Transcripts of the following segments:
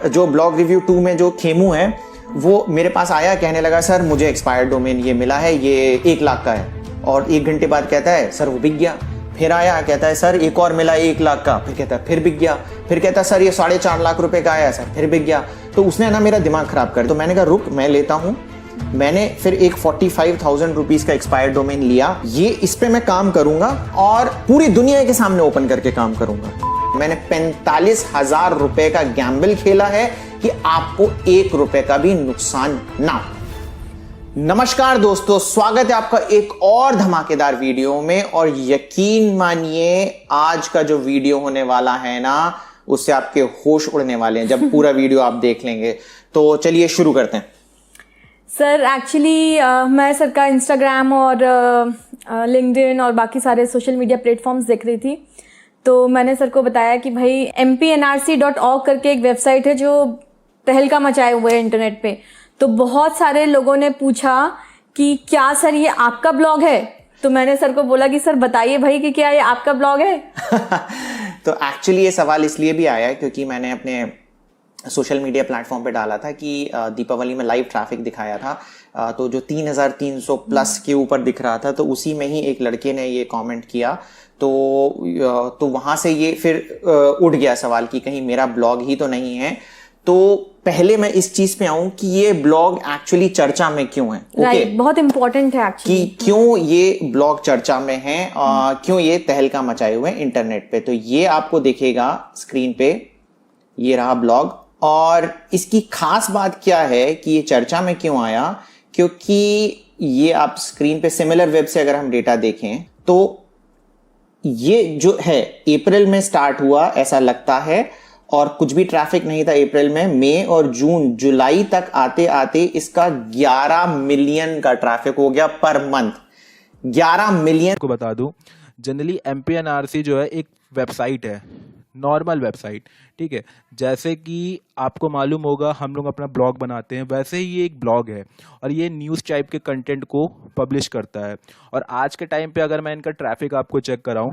जो blog review 2 में जो खेमू है वो मेरे पास आया, कहने लगा सर मुझे एक्सपायर्ड डोमेन ये मिला है, ये 1 लाख का है। और 1 घंटे बाद कहता है सर वो बिक गया। फिर आया, कहता है सर एक और मिला 1 लाख का। फिर कहता है फिर बिक गया। फिर कहता है सर ये 4.5 लाख रुपए का आया सर, फिर बिक गया। तो उसने ना मेरा दिमाग खराब कर, तो मैंने कहा रुक मैं लेता हूँ। मैंने फिर एक 45,000 रुपीज का एक्सपायर्ड डोमेन लिया। ये इस पे मैं काम करूंगा और पूरी दुनिया के सामने ओपन करके काम करूंगा। मैंने 45,000 रुपए का गैम्बल खेला है कि आपको 1 रुपए का भी नुकसान ना हो। नमस्कार दोस्तों, स्वागत है आपका एक और धमाकेदार वीडियो में। और यकीन मानिए आज का जो वीडियो होने वाला है ना, उससे आपके होश उड़ने वाले हैं जब पूरा वीडियो आप देख लेंगे। तो चलिए शुरू करते हैं। सर एक्चुअली मैं सर का इंस्टाग्राम और लिंक्डइन और बाकी सारे सोशल मीडिया प्लेटफॉर्म्स देख रही थी। तो मैंने सर को बताया कि भाई mpnrc.org करके एक वेबसाइट है जो तहलका मचाए हुए है इंटरनेट पे। तो बहुत सारे लोगों ने पूछा कि क्या सर ये आपका ब्लॉग है। तो मैंने सर को बोला कि सर बताइए भाई कि क्या ये आपका ब्लॉग है। तो एक्चुअली ये सवाल इसलिए भी आया है क्योंकि मैंने अपने सोशल मीडिया प्लेटफॉर्म पे डाला था कि दीपावली में लाइव ट्रैफिक दिखाया था। तो जो 3,300 प्लस के ऊपर दिख रहा था, तो उसी में ही एक लड़के ने ये कमेंट किया। तो वहां से ये फिर उठ गया सवाल कि कहीं मेरा ब्लॉग ही तो नहीं है। तो पहले मैं इस चीज पे आऊं कि ये ब्लॉग एक्चुअली चर्चा में क्यों है। राइट, बहुत इंपॉर्टेंट है एक्चुअली कि क्यों ये ब्लॉग चर्चा में है, क्यों ये तहलका मचाए हुए हैं इंटरनेट पे। तो ये आपको दिखेगा स्क्रीन पे, ये रहा ब्लॉग। और इसकी खास बात क्या है कि ये चर्चा में क्यों आया, क्योंकि ये आप स्क्रीन पे सिमिलर वेब से अगर हम डेटा देखें तो ये जो है अप्रैल में स्टार्ट हुआ ऐसा लगता है, और कुछ भी ट्रैफिक नहीं था अप्रैल में। मई और जून जुलाई तक आते आते इसका 11 मिलियन का ट्रैफिक हो गया पर मंथ। 11 मिलियन को बता दूं, जनरली mpnrc जो है एक वेबसाइट है, नॉर्मल वेबसाइट, ठीक है। जैसे कि आपको मालूम होगा हम लोग अपना ब्लॉग बनाते हैं, वैसे ही ये एक ब्लॉग है और ये न्यूज़ टाइप के कंटेंट को पब्लिश करता है। और आज के टाइम पे अगर मैं इनका ट्रैफिक आपको चेक कराऊं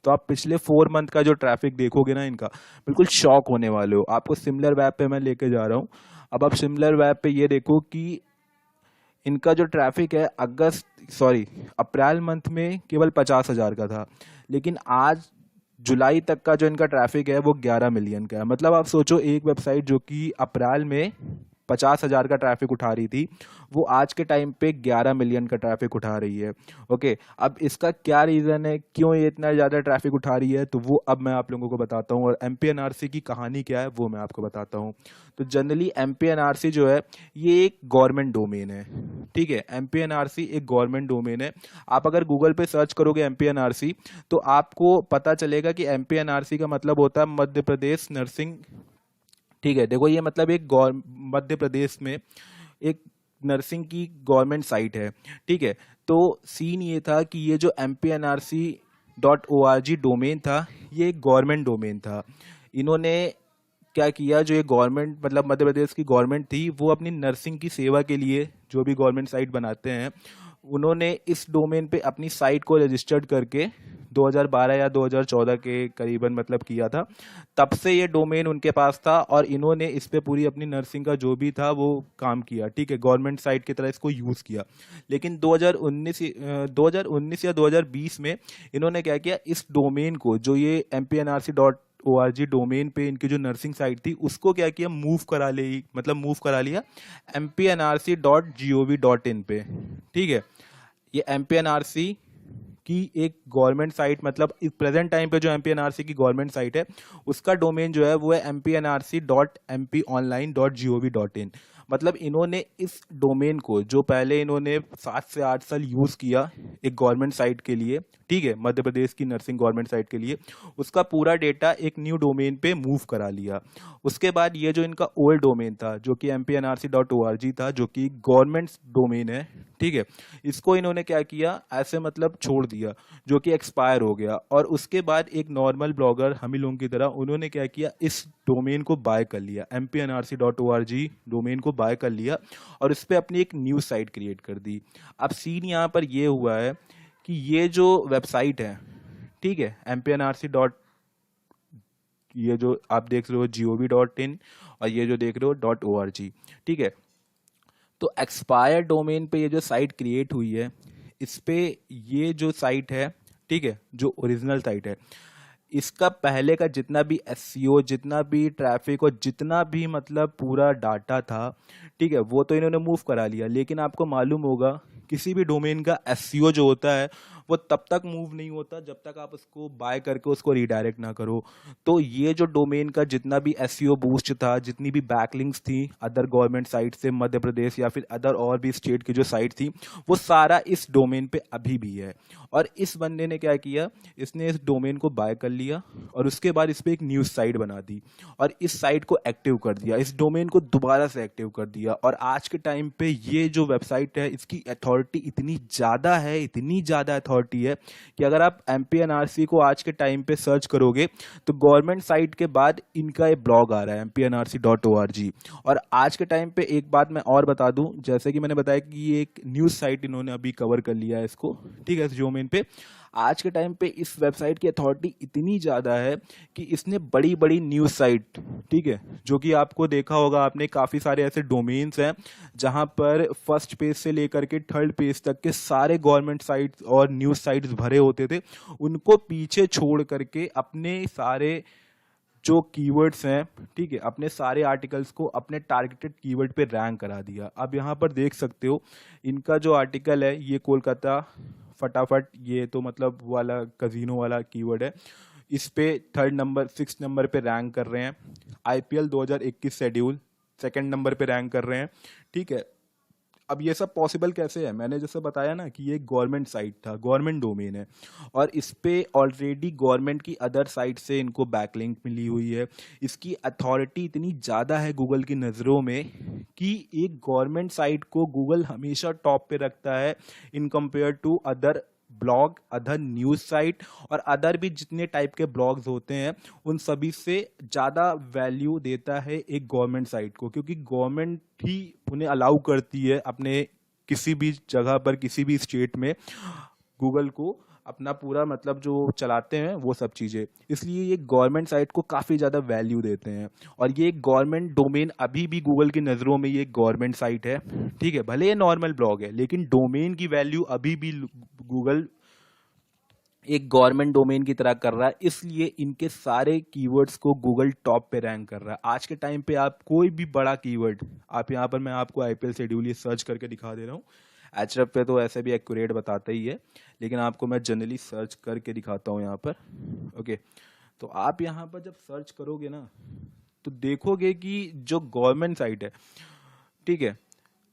तो आप पिछले 4 मंथ का जो ट्रैफिक देखोगे ना इनका, बिल्कुल शॉक होने वाले हो। आपको सिमिलर वेब पे मैं लेके जा रहा हूँ। अब आप सिमिलर वेब पे ये देखो कि इनका जो ट्रैफिक है अप्रैल मंथ में केवल 50,000 का था, लेकिन आज जुलाई तक का जो इनका ट्रैफिक है वो 11 मिलियन का है। मतलब आप सोचो, एक वेबसाइट जो कि अप्रैल में 50,000 का ट्रैफिक उठा रही थी, वो आज के टाइम पे 11 मिलियन का ट्रैफिक उठा रही है। ओके, अब इसका क्या रीज़न है, क्यों ये इतना ज़्यादा ट्रैफिक उठा रही है, तो वो अब मैं आप लोगों को बताता हूँ। और mpnrc की कहानी क्या है वो मैं आपको बताता हूँ। तो जनरली mpnrc जो है ये एक गवर्नमेंट डोमेन है, ठीक है। mpnrc एक गवर्नमेंट डोमेन है। आप अगर गूगल पे सर्च करोगे mpnrc तो आपको पता चलेगा कि mpnrc का मतलब होता है मध्य प्रदेश नर्सिंग, ठीक है। देखो ये मतलब एक मध्य प्रदेश में एक नर्सिंग की गवर्नमेंट साइट है, ठीक है। तो सीन ये था कि ये जो mpnrc.org डोमेन था ये एक गवर्नमेंट डोमेन था। इन्होंने क्या किया, जो ये गवर्नमेंट मतलब मध्य प्रदेश की गवर्नमेंट थी, वो अपनी नर्सिंग की सेवा के लिए जो भी गवर्नमेंट साइट बनाते हैं, उन्होंने इस डोमेन पे अपनी साइट को रजिस्टर्ड करके 2012 या 2014 के करीबन मतलब किया था। तब से ये डोमेन उनके पास था और इन्होंने इस पे पूरी अपनी नर्सिंग का जो भी था वो काम किया, ठीक है। गवर्नमेंट साइट की तरह इसको यूज़ किया। लेकिन 2019 या 2020 में इन्होंने क्या किया, इस डोमेन को जो ये mpnrc.org डोमेन पे इनकी जो नर्सिंग साइट थी उसको क्या किया, मूव करा लिया mpnrc.gov.in पे, ठीक है। ये mpnrc की एक गवर्नमेंट साइट, मतलब प्रेजेंट टाइम पे जो mpnrc की गवर्नमेंट साइट है उसका डोमेन जो है वो है mpnrc.mponline.gov.in। मतलब इन्होंने इस डोमेन को, जो पहले इन्होंने 7 से 8 साल यूज़ किया एक गवर्नमेंट साइट के लिए, ठीक है, मध्य प्रदेश की नर्सिंग गवर्नमेंट साइट के लिए, उसका पूरा डेटा एक न्यू डोमेन पे मूव करा लिया। उसके बाद ये जो इनका ओल्ड डोमेन था जो कि mpnrc.org था, जो कि गवर्नमेंट डोमेन है, ठीक है, इसको इन्होंने क्या किया, ऐसे मतलब छोड़ दिया, जो कि एक्सपायर हो गया। और उसके बाद एक नॉर्मल ब्लॉगर हम ही लोगों की तरह उन्होंने क्या किया, इस डोमेन को बाय कर लिया, mpnrc.org डोमेन को बाय कर लिया और इस पर अपनी एक न्यूज़ साइट क्रिएट कर दी। अब सीन यहाँ पर ये हुआ है कि ये जो वेबसाइट है, ठीक है, mpnrc. ये जो आप देख रहे हो gov.in और ये जो देख रहे हो .org, ठीक है। तो एक्सपायर डोमेन पे ये जो साइट क्रिएट हुई है, इस पे ये जो साइट है, ठीक है, जो ओरिजिनल साइट है, इसका पहले का जितना भी एसईओ, जितना भी ट्रैफिक और जितना भी मतलब पूरा डाटा था, ठीक है, वो तो इन्होंने मूव करा लिया। लेकिन आपको मालूम होगा किसी भी डोमेन का एसईओ जो होता है वो तब तक मूव नहीं होता जब तक आप उसको बाय करके उसको रीडायरेक्ट ना करो। तो ये जो डोमेन का जितना भी एसईओ बूस्ट था, जितनी भी बैकलिंक्स थी अदर गवर्नमेंट साइट से, मध्य प्रदेश या फिर अदर और भी स्टेट की जो साइट थी, वो सारा इस डोमेन पे अभी भी है। और इस बंदे ने क्या किया, इसने इस डोमेन को बाय कर लिया और उसके बाद इस पे एक न्यूज़ साइट बना दी और इस साइट को एक्टिव कर दिया, इस डोमेन को दोबारा से एक्टिव कर दिया। और आज के टाइम पे ये जो वेबसाइट है, इसकी अथॉरिटी इतनी ज़्यादा है, इतनी ज़्यादा अथॉरिटी है कि अगर आप MPNRC को आज के टाइम पे सर्च करोगे तो गवर्नमेंट साइट के बाद इनका एक ब्लॉग आ रहा है mpnrc.org। और आज के टाइम पे एक बात मैं और बता दूं, जैसे कि मैंने बताया कि ये एक न्यूज़ साइट इन्होंने अभी कवर कर लिया है इसको, ठीक है, इस डोमेन पे। आज के टाइम पे इस वेबसाइट की अथॉरिटी इतनी ज़्यादा है कि इसने बड़ी बड़ी न्यूज़ साइट, ठीक है, जो कि आपको देखा होगा आपने, काफ़ी सारे ऐसे डोमेन्स हैं जहां पर फर्स्ट पेज से लेकर के थर्ड पेज तक के सारे गवर्नमेंट साइट्स और न्यूज़ साइट्स भरे होते थे, उनको पीछे छोड़ करके अपने सारे जो कीवर्ड्स हैं, ठीक है, अपने सारे आर्टिकल्स को अपने टारगेटेड कीवर्ड पे रैंक करा दिया। अब यहाँ पर देख सकते हो इनका जो आर्टिकल है, ये कोलकाता फटाफट, ये तो मतलब वाला कजिनो वाला कीवर्ड है, इस पे 6 नंबर पे रैंक कर रहे हैं। IPL 2021 शेड्यूल 2nd नंबर पे रैंक कर रहे हैं, ठीक है। अब ये सब पॉसिबल कैसे है, मैंने जैसे बताया ना कि ये गवर्नमेंट साइट था, गवर्नमेंट डोमेन है और इस पे ऑलरेडी गवर्नमेंट की अदर साइट से इनको बैकलिंक मिली हुई है। इसकी अथॉरिटी इतनी ज़्यादा है गूगल की नज़रों में कि एक गवर्नमेंट साइट को गूगल हमेशा टॉप पे रखता है in compare to other blog, other news site और अदर भी जितने टाइप के ब्लॉग्स होते हैं, उन सभी से ज़्यादा वैल्यू देता है एक गवर्नमेंट साइट को, क्योंकि गवर्नमेंट ही उन्हें अलाउ करती है अपने किसी भी जगह पर, किसी भी स्टेट में गूगल को अपना पूरा मतलब जो चलाते हैं वो सब चीज़ें, इसलिए ये गवर्नमेंट साइट को काफ़ी ज़्यादा वैल्यू देते हैं। और ये गवर्नमेंट डोमेन अभी भी गूगल की नज़रों में ये गवर्नमेंट साइट है, ठीक है, भले ये नॉर्मल ब्लॉग है लेकिन डोमेन की वैल्यू अभी भी गूगल एक गवर्नमेंट डोमेन की तरह कर रहा है, इसलिए इनके सारे कीवर्ड्स को गूगल टॉप पे रैंक कर रहा है। आज के टाइम पे आप कोई भी बड़ा कीवर्ड, आप यहाँ पर, मैं आपको IPL शेड्यूल ये सर्च करके दिखा दे रहा हूँ, Href पे तो ऐसे भी एक्यूरेट बताता ही है, लेकिन आपको मैं जनरली सर्च करके दिखाता हूँ यहाँ पर। ओके, तो आप यहाँ पर जब सर्च करोगे ना तो देखोगे कि जो गवर्नमेंट साइट है, ठीक है,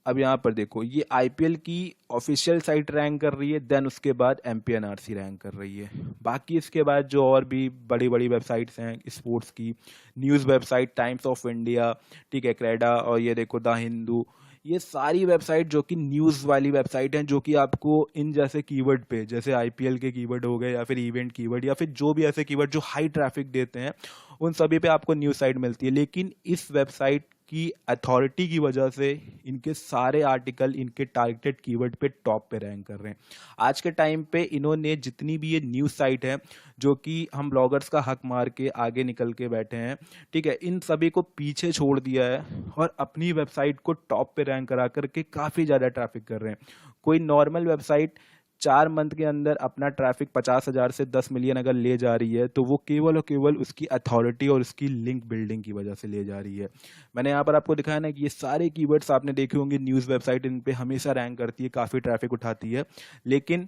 अब यहाँ पर देखो ये IPL की ऑफिशियल साइट रैंक कर रही है, देन उसके बाद MPNRC रैंक कर रही है। बाकी इसके बाद जो और भी बड़ी बड़ी वेबसाइट्स हैं स्पोर्ट्स की, news website times of India, ठीक है, क्रेडा, और ये देखो द हिंदू, ये सारी वेबसाइट जो कि न्यूज़ वाली वेबसाइट हैं, जो कि आपको इन जैसे कीवर्ड पे, जैसे IPL के कीवर्ड हो गए या फिर इवेंट कीवर्ड या फिर जो भी ऐसे कीवर्ड जो हाई ट्रैफिक देते हैं, उन सभी पे आपको न्यूज़ साइट मिलती है। लेकिन इस वेबसाइट की अथॉरिटी की वजह से इनके सारे आर्टिकल इनके टारगेटेड कीवर्ड पे टॉप पे रैंक कर रहे हैं। आज के टाइम पे इन्होंने जितनी भी ये न्यूज़ साइट है जो कि हम ब्लॉगर्स का हक मार के आगे निकल के बैठे हैं, ठीक है, इन सभी को पीछे छोड़ दिया है और अपनी वेबसाइट को टॉप पे रैंक करा करके काफ़ी ज़्यादा ट्रैफिक कर रहे हैं। कोई नॉर्मल वेबसाइट 4 मंथ के अंदर अपना ट्रैफिक 50,000 से 10 मिलियन अगर ले जा रही है तो वो केवल और केवल उसकी अथॉरिटी और उसकी लिंक बिल्डिंग की वजह से ले जा रही है। मैंने यहाँ पर आपको दिखाया ना कि ये सारे कीवर्ड्स आपने देखे होंगे, न्यूज़ वेबसाइट इन पे हमेशा रैंक करती है, काफ़ी ट्रैफिक उठाती है, लेकिन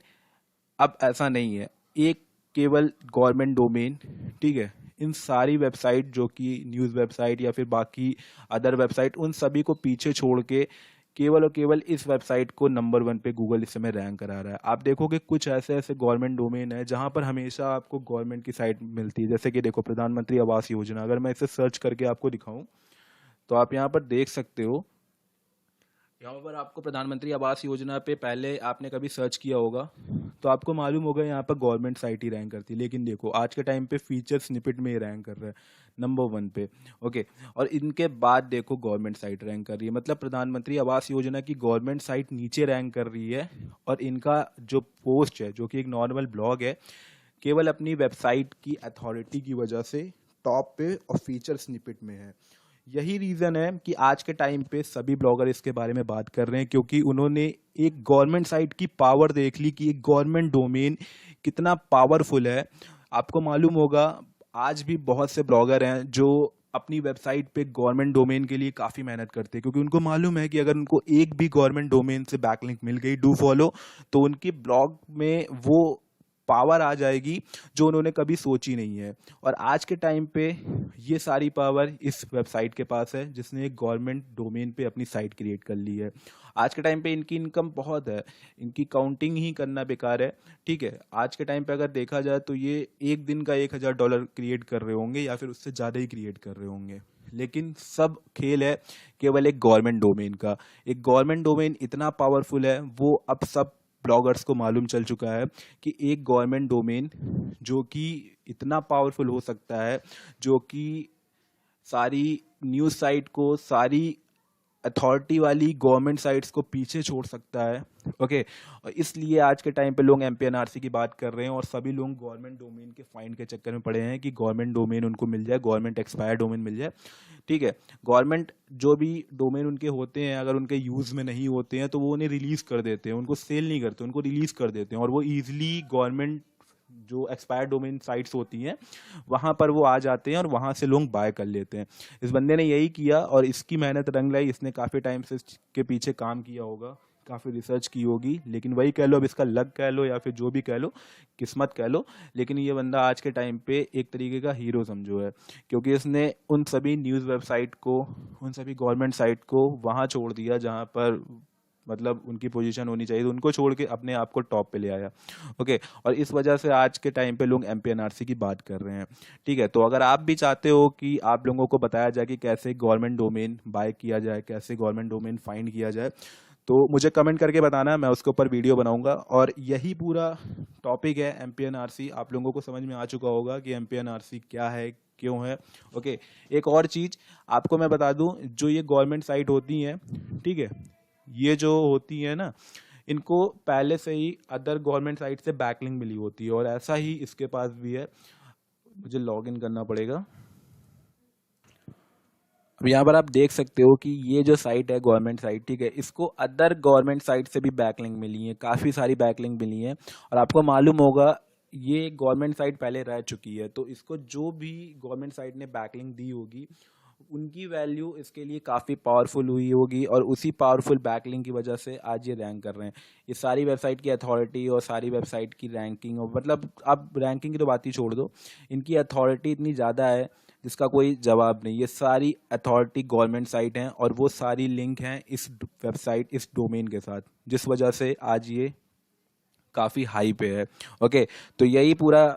अब ऐसा नहीं है। एक केवल गवर्नमेंट डोमेन, ठीक है, इन सारी वेबसाइट जो कि न्यूज़ वेबसाइट या फिर बाकी अदर वेबसाइट, उन सभी को पीछे छोड़ के केवल और केवल इस वेबसाइट को नंबर 1 पे गूगल इस समय रैंक करा रहा है। आप देखोगे कुछ ऐसे ऐसे गवर्नमेंट डोमेन है जहां पर हमेशा आपको गवर्नमेंट की साइट मिलती है, जैसे कि देखो प्रधानमंत्री आवास योजना, अगर मैं इसे सर्च करके आपको दिखाऊं तो आप यहाँ पर देख सकते हो, यहाँ पर आपको प्रधानमंत्री आवास योजना पे पहले आपने कभी सर्च किया होगा तो आपको मालूम होगा यहाँ पर गवर्नमेंट साइट ही रैंक करती है, लेकिन देखो आज के टाइम पे फीचर स्निपेट में ही रैंक कर रहा है नंबर 1 पे। ओके, और इनके बाद देखो गवर्नमेंट साइट रैंक कर रही है, मतलब प्रधानमंत्री आवास योजना की गवर्नमेंट साइट नीचे रैंक कर रही है और इनका जो पोस्ट है जो कि एक नॉर्मल ब्लॉग है, केवल अपनी वेबसाइट की अथॉरिटी की वजह से टॉप पे और फीचर स्निपेट में है। यही रीज़न है कि आज के टाइम पे सभी ब्लॉगर इसके बारे में बात कर रहे हैं, क्योंकि उन्होंने एक गवर्नमेंट साइट की पावर देख ली कि एक गवर्नमेंट डोमेन कितना पावरफुल है। आपको मालूम होगा आज भी बहुत से ब्लॉगर हैं जो अपनी वेबसाइट पे गवर्नमेंट डोमेन के लिए काफ़ी मेहनत करते हैं, क्योंकि उनको मालूम है कि अगर उनको एक भी गवर्नमेंट डोमेन से बैकलिंक मिल गई, डू फॉलो, तो उनके ब्लॉग में वो पावर आ जाएगी जो उन्होंने कभी सोची नहीं है। और आज के टाइम पे ये सारी पावर इस वेबसाइट के पास है जिसने एक गवर्नमेंट डोमेन पे अपनी साइट क्रिएट कर ली है। आज के टाइम पे इनकी इनकम बहुत है, इनकी काउंटिंग ही करना बेकार है। ठीक है, आज के टाइम पे अगर देखा जाए तो ये एक दिन का $1000 क्रिएट कर रहे होंगे या फिर उससे ज़्यादा ही क्रिएट कर रहे होंगे। लेकिन सब खेल है केवल एक गवर्नमेंट डोमेन का। एक गवर्नमेंट डोमेन इतना पावरफुल है, वो अब सब ब्लॉगर्स को मालूम चल चुका है कि एक गवर्नमेंट डोमेन जो कि इतना पावरफुल हो सकता है, जो कि सारी न्यूज़ साइट को, सारी अथॉरिटी वाली गवर्नमेंट साइट्स को पीछे छोड़ सकता है। ओके, और इसलिए आज के टाइम पे लोग एमपीएनआरसी की बात कर रहे हैं और सभी लोग गवर्नमेंट डोमेन के फाइंड के चक्कर में पड़े हैं कि गवर्नमेंट डोमेन उनको मिल जाए, गवर्नमेंट एक्सपायर डोमेन मिल जाए। ठीक है, गवर्नमेंट जो भी डोमेन उनके होते हैं, अगर उनके यूज़ में नहीं होते हैं तो वो उन्हें रिलीज़ कर देते हैं, उनको सेल नहीं करते, उनको रिलीज़ कर देते हैं और वो ईजिली गवर्नमेंट जो एक्सपायर डोमेन साइट्स होती हैं वहाँ पर वो आ जाते हैं और वहाँ से लोग बाय कर लेते हैं। इस बंदे ने यही किया और इसकी मेहनत रंग लाई। इसने काफ़ी टाइम से इसके पीछे काम किया होगा, काफ़ी रिसर्च की होगी, लेकिन वही कह लो, अब इसका लक कह लो या फिर जो भी कह लो, किस्मत कह लो, लेकिन ये बंदा आज के टाइम पे एक तरीके का हीरो समझो है, क्योंकि इसने उन सभी न्यूज़ वेबसाइट को, उन सभी गवर्नमेंट साइट को वहाँ छोड़ दिया जहाँ पर मतलब उनकी पोजीशन होनी चाहिए, तो उनको छोड़ के अपने आप को टॉप पे ले आया। ओके, और इस वजह से आज के टाइम पे लोग एमपीएनआरसी की बात कर रहे हैं। ठीक है, तो अगर आप भी चाहते हो कि आप लोगों को बताया जाए कि कैसे गवर्नमेंट डोमेन बाय किया जाए, कैसे गवर्नमेंट डोमेन फाइंड किया जाए, तो मुझे कमेंट करके बताना, मैं उसके ऊपर वीडियो बनाऊंगा। और यही पूरा टॉपिक है एमपीएनआरसी। आप लोगों को समझ में आ चुका होगा कि एमपीएनआरसी क्या है, क्यों है। ओके, एक और चीज़ आपको मैं बता दूं, जो ये गवर्नमेंट साइट होती हैं, ठीक है, ये जो होती है ना, इनको पहले से ही अदर गवर्नमेंट साइट से बैकलिंक मिली होती है और ऐसा ही इसके पास भी है। मुझे लॉगिन करना पड़ेगा। अब यहाँ पर आप देख सकते हो कि ये जो साइट है गवर्नमेंट साइट, ठीक है, इसको अदर गवर्नमेंट साइट से भी बैकलिंक मिली है, काफ़ी सारी बैकलिंक मिली है। और आपको मालूम होगा ये गवर्नमेंट साइट पहले रह चुकी है, तो इसको जो भी गवर्नमेंट साइट ने बैकलिंक दी होगी उनकी वैल्यू इसके लिए काफ़ी पावरफुल हुई होगी और उसी पावरफुल बैकलिंक की वजह से आज ये रैंक कर रहे हैं। ये सारी वेबसाइट की अथॉरिटी और सारी वेबसाइट की रैंकिंग, और मतलब अब रैंकिंग की तो बात ही छोड़ दो, इनकी अथॉरिटी इतनी ज़्यादा है जिसका कोई जवाब नहीं। ये सारी अथॉरिटी गवर्नमेंट साइट हैं और वो सारी लिंक हैं इस वेबसाइट, इस डोमेन के साथ, जिस वजह से आज ये काफ़ी हाई पे है। ओके, तो यही पूरा